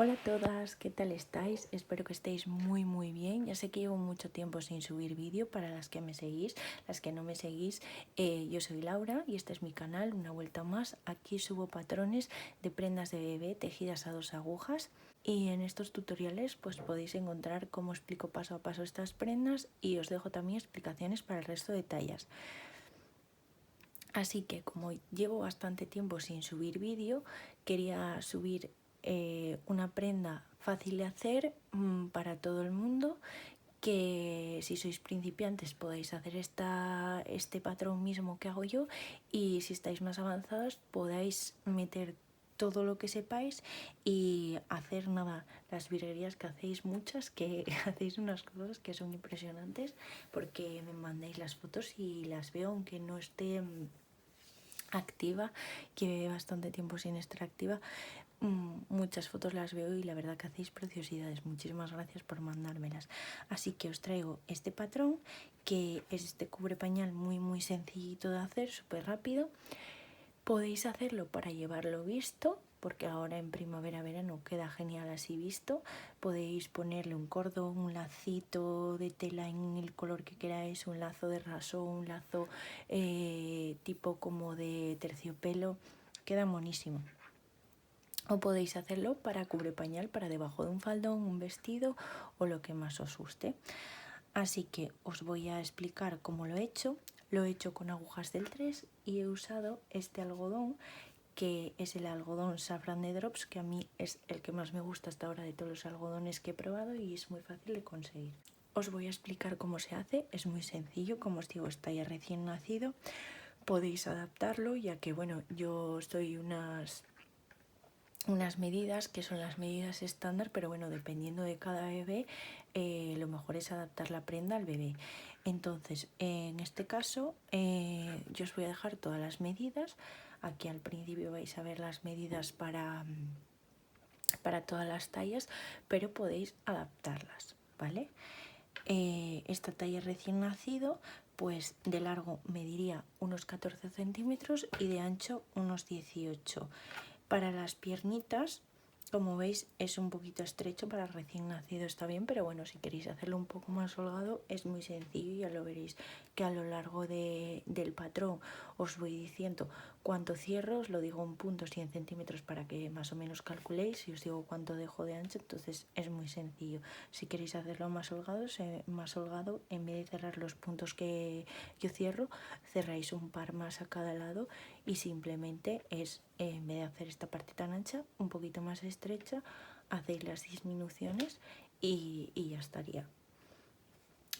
Hola a todas, ¿qué tal estáis? Espero que estéis muy bien. Ya sé que llevo mucho tiempo sin subir vídeo para las que me seguís, las que no me seguís. Yo soy Laura y este es mi canal, una vuelta más. Aquí subo patrones de prendas de bebé tejidas a 2 agujas. Y en estos tutoriales pues podéis encontrar cómo explico paso a paso estas prendas y os dejo también explicaciones para el resto de tallas. Así que como llevo bastante tiempo sin subir vídeo, quería subir una prenda fácil de hacer para todo el mundo, que si sois principiantes podáis hacer este patrón mismo que hago yo, y si estáis más avanzados podáis meter todo lo que sepáis y hacer nada, las virguerías que hacéis muchas, que hacéis unas cosas que son impresionantes, porque me mandáis las fotos y las veo aunque no esté activa, que bastante tiempo sin estar activa. Muchas fotos las veo y la verdad que hacéis preciosidades. Muchísimas gracias por mandármelas. Así que os traigo este patrón, que es este cubre pañal muy sencillito de hacer, súper rápido. Podéis hacerlo para llevarlo visto, porque ahora en primavera-verano queda genial así visto. Podéis ponerle un cordón, un lacito de tela en el color que queráis, un lazo de raso, un lazo tipo como de terciopelo, queda monísimo. O podéis hacerlo para cubre pañal, para debajo de un faldón, un vestido o lo que más os guste. Así que os voy a explicar cómo lo he hecho. Lo he hecho con agujas del 3 y he usado este algodón, que es el algodón Safran de Drops, que a mí es el que más me gusta hasta ahora de todos los algodones que he probado y es muy fácil de conseguir. Os voy a explicar cómo se hace, es muy sencillo, como os digo, está ya recién nacido. Podéis adaptarlo, ya que bueno, yo estoy unas medidas que son las medidas estándar, pero bueno, dependiendo de cada bebé, lo mejor es adaptar la prenda al bebé. Entonces, en este caso, yo os voy a dejar todas las medidas. Aquí al principio vais a ver las medidas para todas las tallas, pero podéis adaptarlas, ¿vale? Esta talla recién nacido, pues de largo mediría unos 14 centímetros y de ancho unos 18. Para las piernitas, como veis, es un poquito estrecho, para recién nacido está bien, pero bueno, si queréis hacerlo un poco más holgado es muy sencillo. Ya lo veréis que a lo largo del patrón os voy diciendo cuánto cierro, os lo digo en puntos y en centímetros para que más o menos calculéis, y os digo cuánto dejo de ancho. Entonces es muy sencillo. Si queréis hacerlo más holgado, en vez de cerrar los puntos que yo cierro, cerráis un par más a cada lado, y simplemente es, en vez de hacer esta parte tan ancha, un poquito más estrecha, hacéis las disminuciones y ya estaría.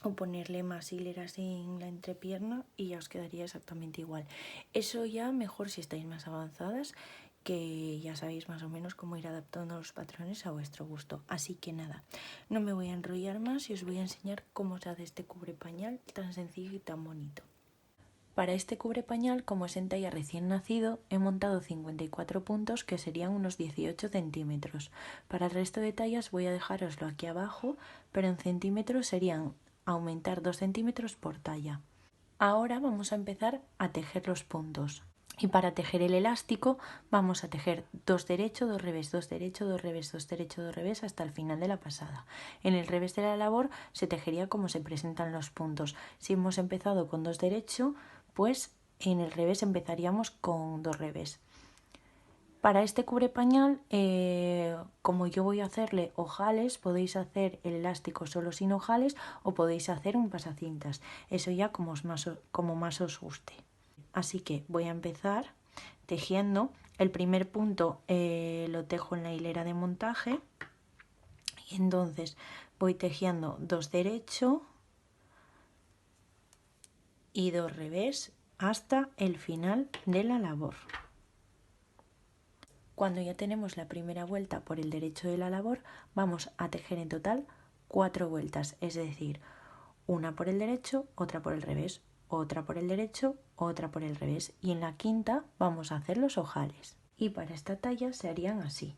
O ponerle más hileras en la entrepierna y ya os quedaría exactamente igual. Eso ya mejor si estáis más avanzadas, que ya sabéis más o menos cómo ir adaptando los patrones a vuestro gusto. Así que nada, no me voy a enrollar más y os voy a enseñar cómo se hace este cubre pañal tan sencillo y tan bonito. Para este cubre pañal, como es en talla recién nacido, he montado 54 puntos, que serían unos 18 centímetros. Para el resto de tallas voy a dejároslo aquí abajo, pero en centímetros serían aumentar 2 centímetros por talla. Ahora vamos a empezar a tejer los puntos. Y para tejer el elástico vamos a tejer 2 derecho, 2 revés, 2 derecho, 2 revés, 2 derecho, 2 revés hasta el final de la pasada. En el revés de la labor se tejería como se presentan los puntos. Si hemos empezado con 2 derecho, pues en el revés empezaríamos con 2 revés. Para este cubre pañal, como yo voy a hacerle ojales, podéis hacer el elástico solo sin ojales o podéis hacer un pasacintas. Eso ya como más os guste. Así que voy a empezar tejiendo. El primer punto lo tejo en la hilera de montaje, y entonces voy tejiendo 2 derecho y 2 revés hasta el final de la labor. Cuando ya tenemos la primera vuelta por el derecho de la labor, vamos a tejer en total 4 vueltas, es decir, una por el derecho, otra por el revés, otra por el derecho, otra por el revés, y en la quinta vamos a hacer los ojales. Y para esta talla se harían así.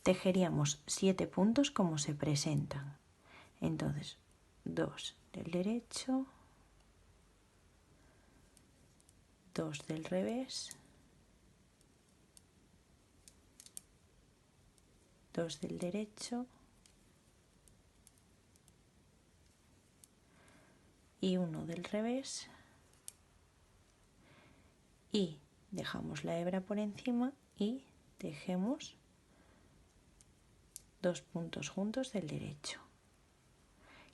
Tejeríamos 7 puntos como se presentan. Entonces, 2 del derecho, 2 del revés, 2 del derecho y 1 del revés, y dejamos la hebra por encima y tejemos 2 puntos juntos del derecho.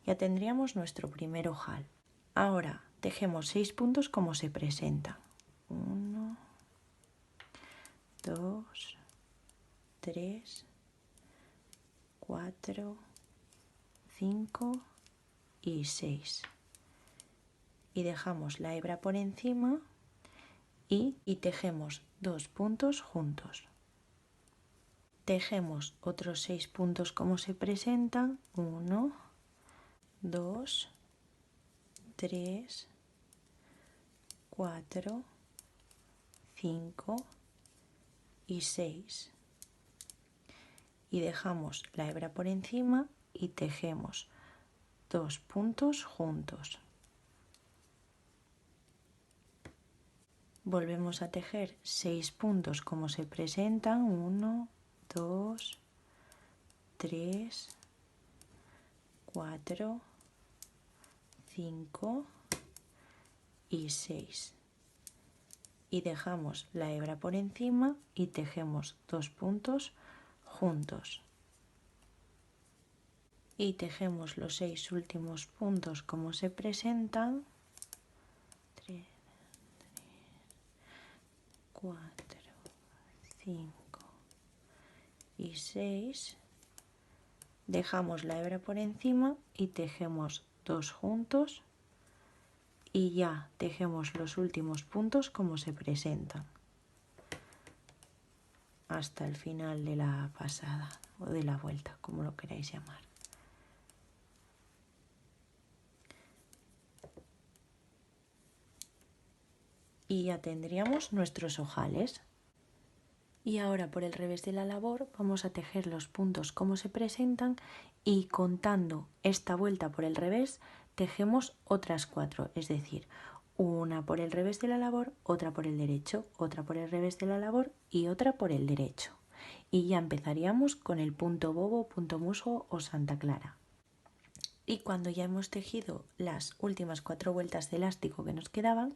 Ya tendríamos nuestro primer ojal. Ahora tejemos 6 puntos como se presentan. 1, 2, 3, 4, 5 y 6. Y dejamos la hebra por encima y tejemos 2 puntos juntos. Tejemos otros 6 puntos como se presentan. 1, 2, 3, 4, 5 y 6. Y dejamos la hebra por encima y tejemos 2 puntos juntos. Volvemos a tejer 6 puntos como se presentan. 1, 2, 3, 4, 5 y 6. Y dejamos la hebra por encima y tejemos 2 puntos juntos. Y tejemos los 6 últimos puntos como se presentan. 3, 4, 5 y 6. Dejamos la hebra por encima y tejemos 2 juntos y ya tejemos los últimos puntos como se presentan hasta el final de la pasada o de la vuelta, como lo queráis llamar. Y ya tendríamos nuestros ojales. Y ahora por el revés de la labor vamos a tejer los puntos como se presentan y contando esta vuelta por el revés tejemos otras 4, es decir, una por el revés de la labor, otra por el derecho, otra por el revés de la labor y otra por el derecho. Y ya empezaríamos con el punto bobo, punto musgo o Santa Clara. Y cuando ya hemos tejido las últimas 4 vueltas de elástico que nos quedaban,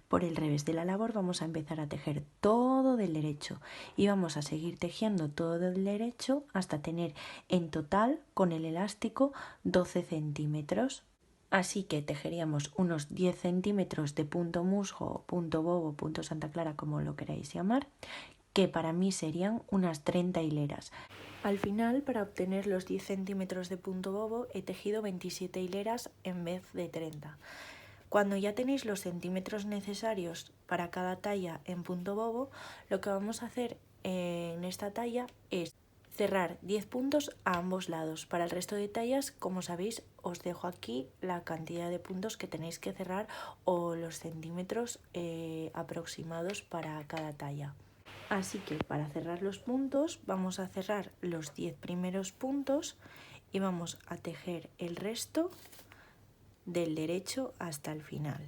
por el revés de la labor vamos a empezar a tejer todo del derecho y vamos a seguir tejiendo todo del derecho hasta tener en total con el elástico 12 centímetros. Así que tejeríamos unos 10 centímetros de punto musgo, punto bobo, punto Santa Clara, como lo queráis llamar, que para mí serían unas 30 hileras. Al final, para obtener los 10 centímetros de punto bobo, he tejido 27 hileras en vez de 30. Cuando ya tenéis los centímetros necesarios para cada talla en punto bobo, lo que vamos a hacer en esta talla es cerrar 10 puntos a ambos lados. Para el resto de tallas, como sabéis, os dejo aquí la cantidad de puntos que tenéis que cerrar o los centímetros aproximados para cada talla. Así que para cerrar los puntos vamos a cerrar los 10 primeros puntos y vamos a tejer el resto del derecho hasta el final.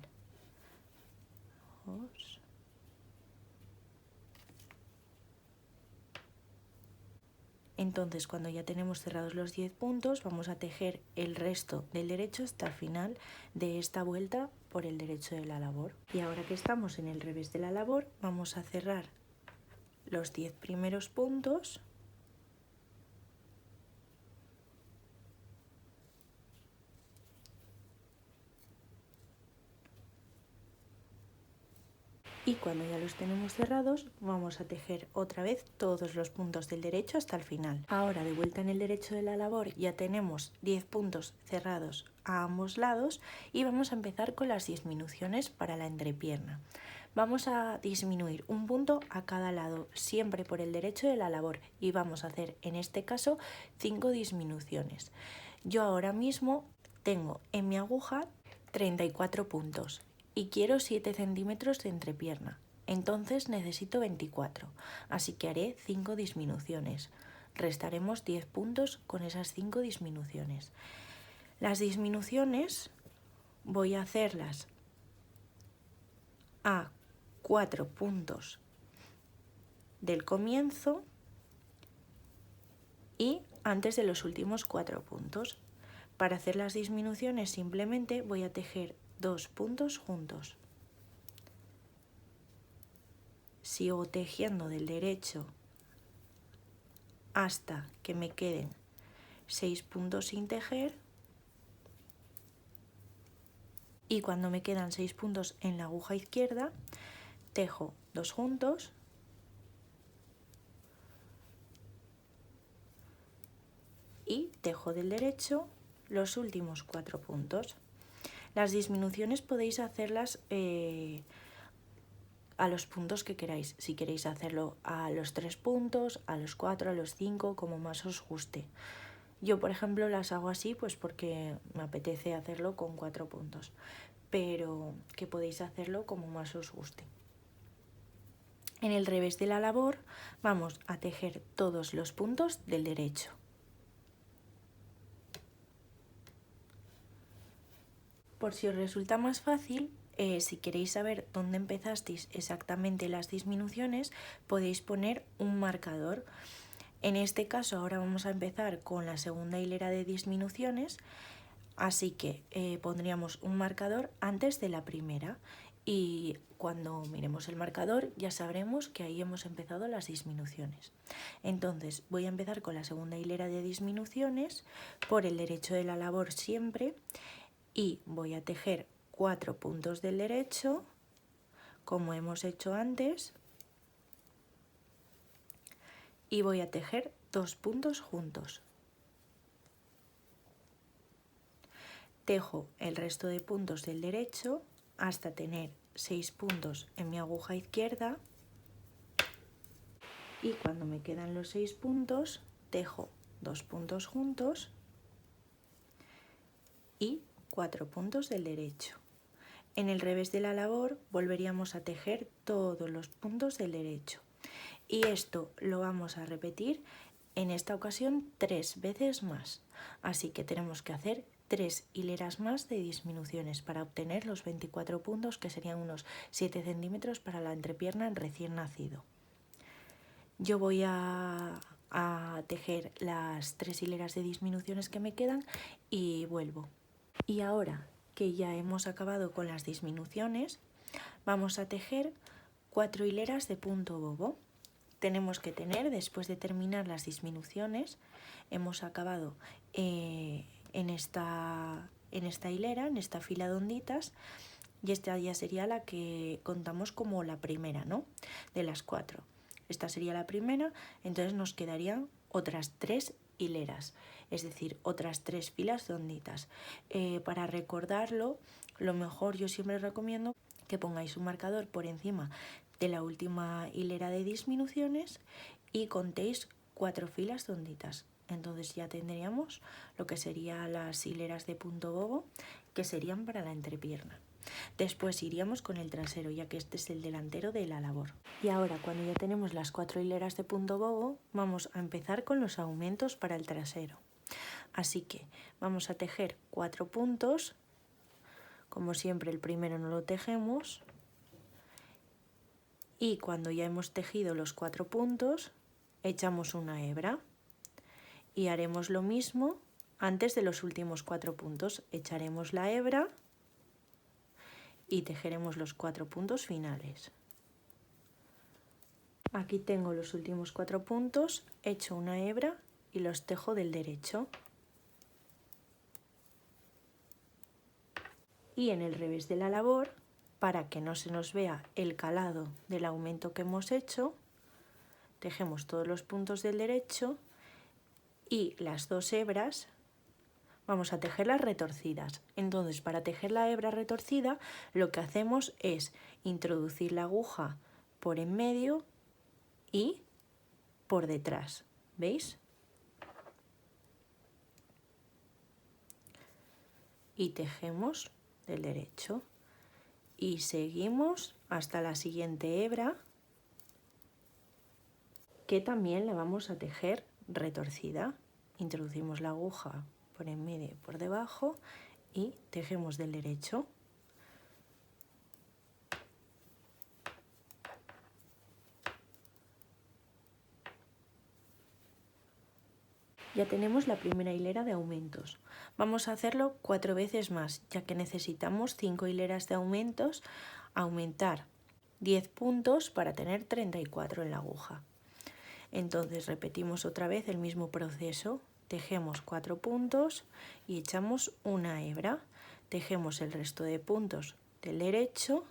Entonces, cuando ya tenemos cerrados los 10 puntos, vamos a tejer el resto del derecho hasta el final de esta vuelta por el derecho de la labor. Y ahora que estamos en el revés de la labor, vamos a cerrar los 10 primeros puntos . Y cuando ya los tenemos cerrados, vamos a tejer otra vez todos los puntos del derecho hasta el final. Ahora, de vuelta en el derecho de la labor, ya tenemos 10 puntos cerrados a ambos lados y vamos a empezar con las disminuciones para la entrepierna. Vamos a disminuir un punto a cada lado, siempre por el derecho de la labor, y vamos a hacer, en este caso, 5 disminuciones. Yo ahora mismo tengo en mi aguja 34 puntos. Y quiero 7 centímetros de entrepierna, entonces necesito 24, así que haré 5 disminuciones. Restaremos 10 puntos con esas 5 disminuciones. Las disminuciones voy a hacerlas a 4 puntos del comienzo y antes de los últimos 4 puntos. Para hacer las disminuciones simplemente voy a tejer 2 puntos juntos. Sigo tejiendo del derecho hasta que me queden 6 puntos sin tejer, y cuando me quedan 6 puntos en la aguja izquierda tejo 2 juntos y tejo del derecho los últimos 4 puntos. Las disminuciones podéis hacerlas a los puntos que queráis, si queréis hacerlo a los 3 puntos, a los 4, a los 5, como más os guste. Yo, por ejemplo, las hago así pues porque me apetece hacerlo con 4 puntos, pero que podéis hacerlo como más os guste. En el revés de la labor vamos a tejer todos los puntos del derecho. Por si os resulta más fácil, si queréis saber dónde empezasteis exactamente las disminuciones, podéis poner un marcador. En este caso ahora vamos a empezar con la segunda hilera de disminuciones, así que pondríamos un marcador antes de la primera, y cuando miremos el marcador ya sabremos que ahí hemos empezado las disminuciones. Entonces voy a empezar con la segunda hilera de disminuciones por el derecho de la labor siempre, y voy a tejer 4 puntos del derecho como hemos hecho antes, y voy a tejer 2 puntos juntos. Tejo el resto de puntos del derecho hasta tener 6 puntos en mi aguja izquierda, y cuando me quedan los 6 puntos tejo 2 puntos juntos y 4 puntos del derecho. En el revés de la labor volveríamos a tejer todos los puntos del derecho, y esto lo vamos a repetir en esta ocasión 3 veces más, así que tenemos que hacer 3 hileras más de disminuciones para obtener los 24 puntos, que serían unos 7 centímetros para la entrepierna recién nacido. Yo voy a tejer las 3 hileras de disminuciones que me quedan y vuelvo. Y ahora que ya hemos acabado con las disminuciones, vamos a tejer 4 hileras de punto bobo. Tenemos que tener, después de terminar las disminuciones, hemos acabado en esta hilera, en esta fila de onditas, y esta ya sería la que contamos como la primera, ¿no?, de las 4. Esta sería la primera, entonces nos quedarían otras 3 hileras, es decir, otras 3 filas de onditas. Para recordarlo, lo mejor, yo siempre recomiendo que pongáis un marcador por encima de la última hilera de disminuciones y contéis 4 filas de onditas. Entonces ya tendríamos lo que serían las hileras de punto bobo, que serían para la entrepierna. Después iríamos con el trasero, ya que este es el delantero de la labor. Y ahora, cuando ya tenemos las 4 hileras de punto bobo, vamos a empezar con los aumentos para el trasero. Así que vamos a tejer 4 puntos. Como siempre, el primero no lo tejemos, y cuando ya hemos tejido los 4 puntos echamos una hebra, y haremos lo mismo antes de los últimos 4 puntos. Echaremos la hebra y tejeremos los 4 puntos finales. Aquí tengo los últimos 4 puntos, echo una hebra y los tejo del derecho. Y en el revés de la labor, para que no se nos vea el calado del aumento que hemos hecho, tejemos todos los puntos del derecho, y las 2 hebras vamos a tejerlas retorcidas. Entonces, para tejer la hebra retorcida, lo que hacemos es introducir la aguja por en medio y por detrás, ¿veis? Y tejemos del derecho y seguimos hasta la siguiente hebra, que también la vamos a tejer retorcida. Introducimos la aguja por en medio y por debajo y tejemos del derecho. Ya tenemos la primera hilera de aumentos. Vamos a hacerlo 4 veces más, ya que necesitamos 5 hileras de aumentos, aumentar 10 puntos para tener 34 en la aguja. Entonces repetimos otra vez el mismo proceso, tejemos 4 puntos y echamos una hebra, tejemos el resto de puntos del derecho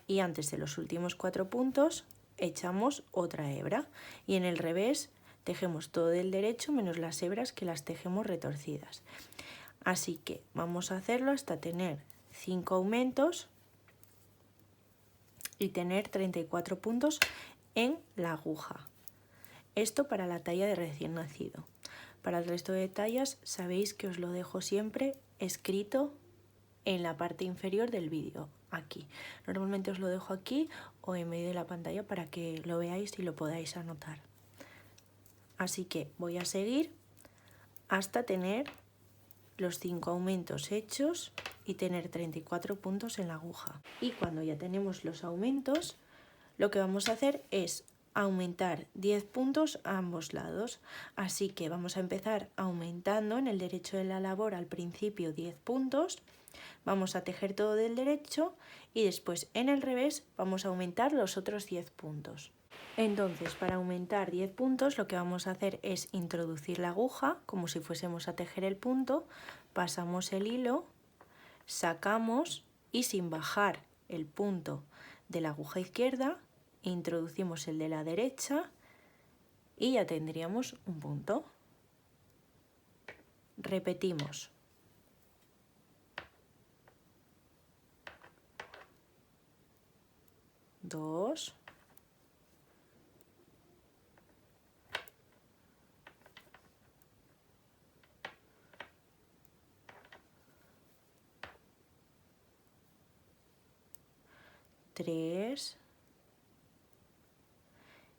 y antes de los últimos 4 puntos echamos otra hebra y en el revés tejemos todo del derecho menos las hebras que las tejemos retorcidas. Así que vamos a hacerlo hasta tener 5 aumentos y tener 34 puntos en la aguja. Esto para la talla de recién nacido. Para el resto de tallas sabéis que os lo dejo siempre escrito en la parte inferior del vídeo, aquí. Normalmente os lo dejo aquí o en medio de la pantalla para que lo veáis y lo podáis anotar. Así que voy a seguir hasta tener los 5 aumentos hechos y tener 34 puntos en la aguja. Y cuando ya tenemos los aumentos, lo que vamos a hacer es aumentar 10 puntos a ambos lados. Así que vamos a empezar aumentando en el derecho de la labor al principio 10 puntos. Vamos a tejer todo del derecho y después en el revés vamos a aumentar los otros 10 puntos. Entonces, para aumentar 10 puntos lo que vamos a hacer es introducir la aguja como si fuésemos a tejer el punto, pasamos el hilo, sacamos y sin bajar el punto de la aguja izquierda, introducimos el de la derecha y ya tendríamos un punto. Repetimos. Dos. Tres.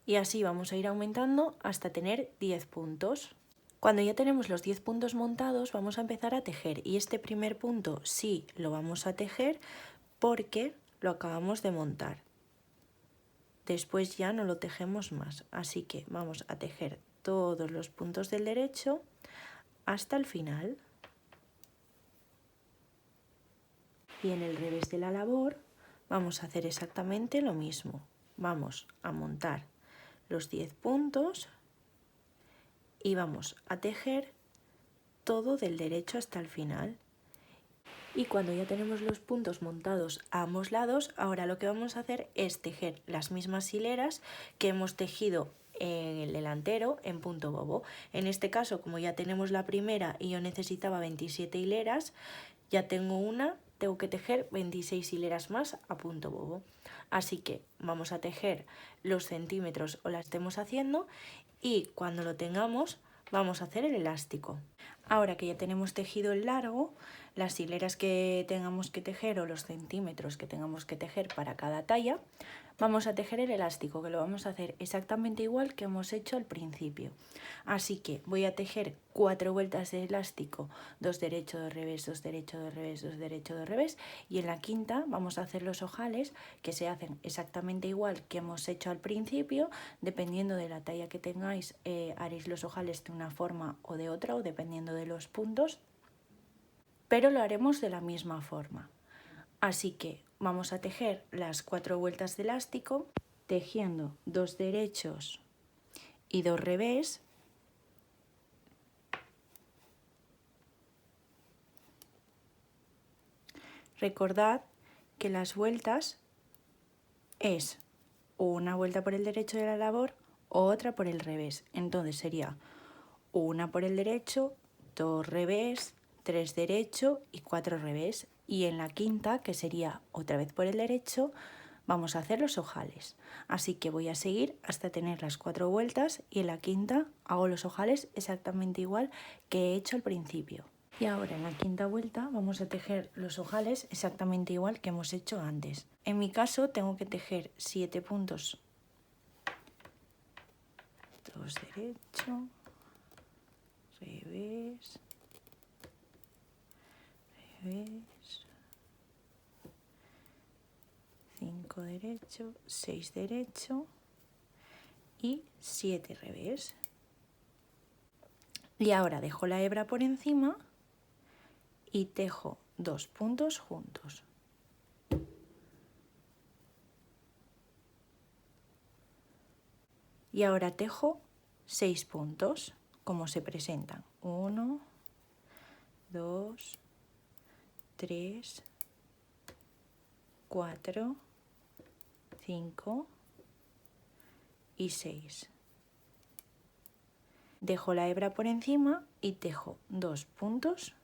Y así vamos a ir aumentando hasta tener 10 puntos. Cuando ya tenemos los 10 puntos montados vamos a empezar a tejer y este primer punto sí lo vamos a tejer porque lo acabamos de montar. Después ya no lo tejemos más, así que vamos a tejer todos los puntos del derecho hasta el final. Y en el revés de la labor vamos a hacer exactamente lo mismo. Vamos a montar los 10 puntos y vamos a tejer todo del derecho hasta el final. Y cuando ya tenemos los puntos montados a ambos lados, ahora lo que vamos a hacer es tejer las mismas hileras que hemos tejido en el delantero en punto bobo. En este caso, como ya tenemos la primera y yo necesitaba 27 hileras, ya tengo una, tengo que tejer 26 hileras más a punto bobo. Así que vamos a tejer los centímetros o la estemos haciendo y cuando lo tengamos vamos a hacer el elástico. Ahora que ya tenemos tejido el largo, las hileras que tengamos que tejer o los centímetros que tengamos que tejer para cada talla, vamos a tejer el elástico, que lo vamos a hacer exactamente igual que hemos hecho al principio. Así que voy a tejer 4 vueltas de elástico, 2 derecho, 2 revés, 2 derecho, 2 revés, 2 derecho, 2 revés, y en la quinta vamos a hacer los ojales que se hacen exactamente igual que hemos hecho al principio. Dependiendo de la talla que tengáis, haréis los ojales de una forma o de otra, o dependiendo de los puntos, pero lo haremos de la misma forma. Así que vamos a tejer las 4 vueltas de elástico, tejiendo 2 derechos y 2 revés. Recordad que las vueltas es una vuelta por el derecho de la labor, otra por el revés. Entonces sería una por el derecho, 2 revés, 3 derecho y 4 revés. Y en la quinta, que sería otra vez por el derecho, vamos a hacer los ojales. Así que voy a seguir hasta tener las 4 vueltas y en la quinta hago los ojales exactamente igual que he hecho al principio. Y ahora en la quinta vuelta vamos a tejer los ojales exactamente igual que hemos hecho antes. En mi caso tengo que tejer 7 puntos. 2 derecho, revés, revés, 5 derecho, 6 derecho y 7 revés. Y ahora dejo la hebra por encima y tejo 2 puntos juntos. Y ahora tejo 6 puntos, como se presentan. 1, 2, 3, 4, 5 y 6. Dejo la hebra por encima y tejo 2 puntos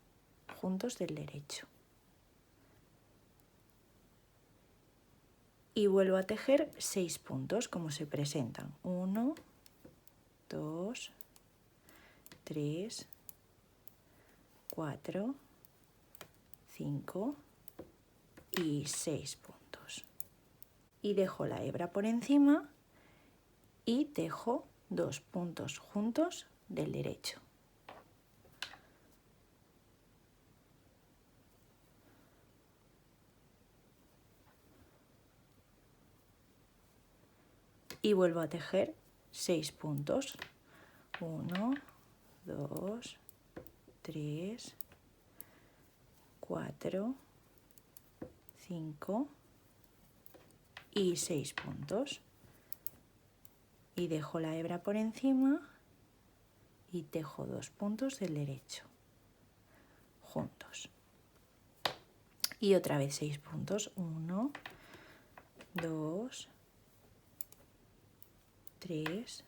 juntos del derecho. Y vuelvo a tejer 6 puntos, como se presentan. 1, 2, 3, 4, 5 y 6 puntos. Y dejo la hebra por encima y tejo 2 puntos juntos del derecho. Y vuelvo a tejer 6 puntos. 1, 2, 3, 4, 5 y 6 puntos. Y dejo la hebra por encima y tejo 2 puntos del derecho juntos. Y otra vez 6 puntos. 1, 2, 3,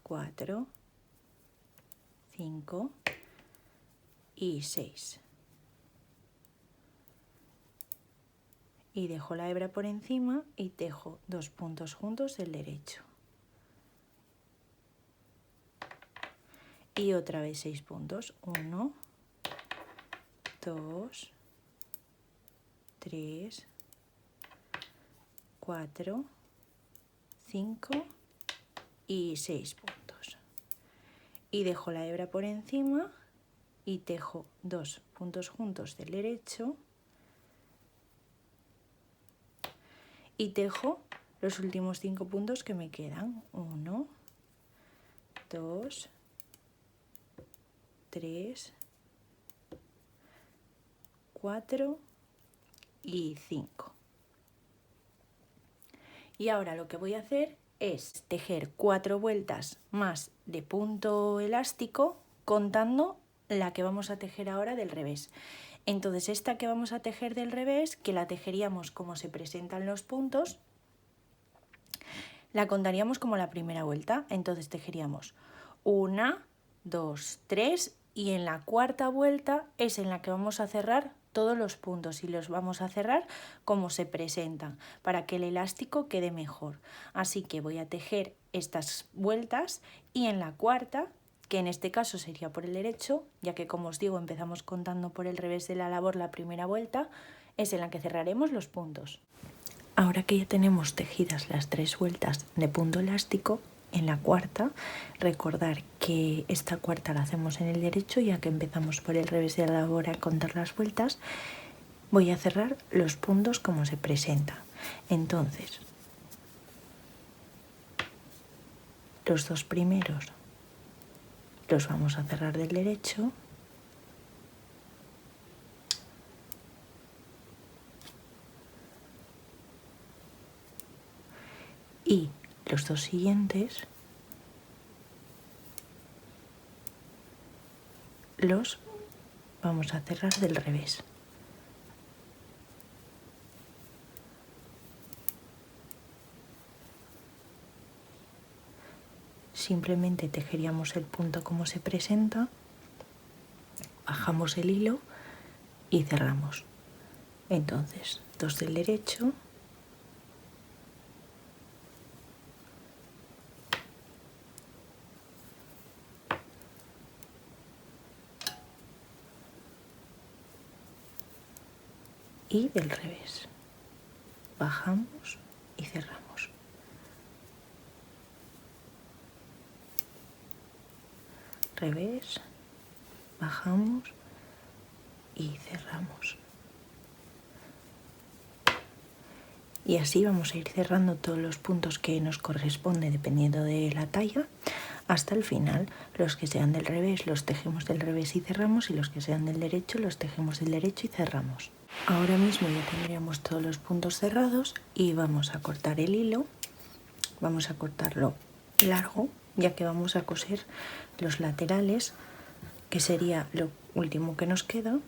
4, 5 y 6. Y dejo la hebra por encima y tejo 2 puntos juntos del derecho. Y otra vez 6 puntos. 1, 2, 3, 4, 5 y 6 puntos. Y dejo la hebra por encima y tejo 2 puntos juntos del derecho y tejo los últimos 5 puntos que me quedan. 1, 2, 3, 4 y 5. Y ahora lo que voy a hacer es tejer 4 vueltas más de punto elástico contando la que vamos a tejer ahora del revés. Entonces esta que vamos a tejer del revés, que la tejeríamos como se presentan los puntos, la contaríamos como la primera vuelta. Entonces tejeríamos 1, 2, 3 y en la cuarta vuelta es en la que vamos a cerrar todos los puntos y los vamos a cerrar como se presentan para que el elástico quede mejor. Así que voy a tejer estas vueltas y en la cuarta, que en este caso sería por el derecho, ya que como os digo empezamos contando por el revés de la labor la primera vuelta, es en la que cerraremos los puntos. Ahora que ya tenemos tejidas las 3 vueltas de punto elástico, en la cuarta, recordar que esta cuarta la hacemos en el derecho, ya que empezamos por el revés de la labor a contar las vueltas, voy a cerrar los puntos como se presenta. Entonces, los 2 primeros los vamos a cerrar del derecho. Y los 2 siguientes los vamos a cerrar del revés. Simplemente tejeríamos el punto como se presenta, bajamos el hilo y cerramos. Entonces, 2 del derecho, y del revés. Bajamos y cerramos. Revés, bajamos y cerramos. Y así vamos a ir cerrando todos los puntos que nos corresponde dependiendo de la talla hasta el final. Los que sean del revés los tejemos del revés y cerramos, y los que sean del derecho los tejemos del derecho y cerramos. Ahora mismo ya tendríamos todos los puntos cerrados y vamos a cortar el hilo. Vamos a cortarlo largo, ya que vamos a coser los laterales, que sería lo último que nos queda,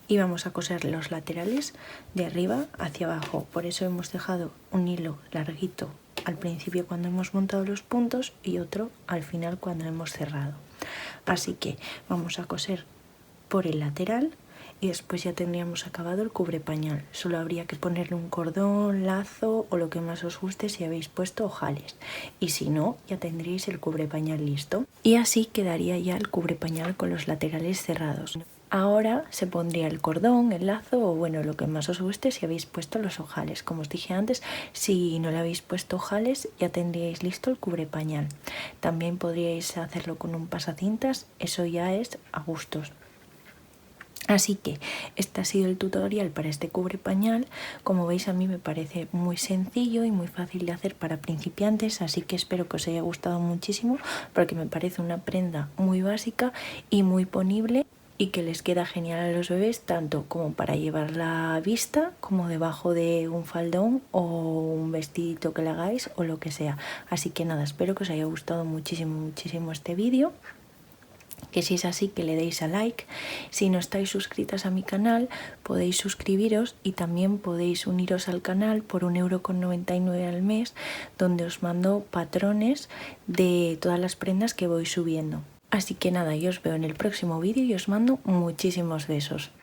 y vamos a coser los laterales de arriba hacia abajo. Por eso hemos dejado un hilo larguito al principio cuando hemos montado los puntos y otro al final cuando hemos cerrado. Así que vamos a coser por el lateral y después ya tendríamos acabado el cubre pañal. Solo habría que ponerle un cordón, lazo o lo que más os guste si habéis puesto ojales, y si no, ya tendríais el cubre pañal listo, y así quedaría ya el cubre pañal con los laterales cerrados. Ahora se pondría el cordón, el lazo o bueno, lo que más os guste si habéis puesto los ojales. Como os dije antes, si no le habéis puesto ojales ya tendríais listo el cubre pañal. También podríais hacerlo con un pasacintas, eso ya es a gustos. Así que este ha sido el tutorial para este cubre pañal. Como veis, a mí me parece muy sencillo y muy fácil de hacer para principiantes, así que espero que os haya gustado muchísimo, porque me parece una prenda muy básica y muy ponible y que les queda genial a los bebés, tanto como para llevarla a vista como debajo de un faldón o un vestidito que le hagáis o lo que sea. Así que nada, espero que os haya gustado muchísimo este vídeo, que si es así que le deis a like. Si no estáis suscritas a mi canal podéis suscribiros y también podéis uniros al canal por 1,99 € al mes, donde os mando patrones de todas las prendas que voy subiendo. Así que nada, yo os veo en el próximo vídeo y os mando muchísimos besos.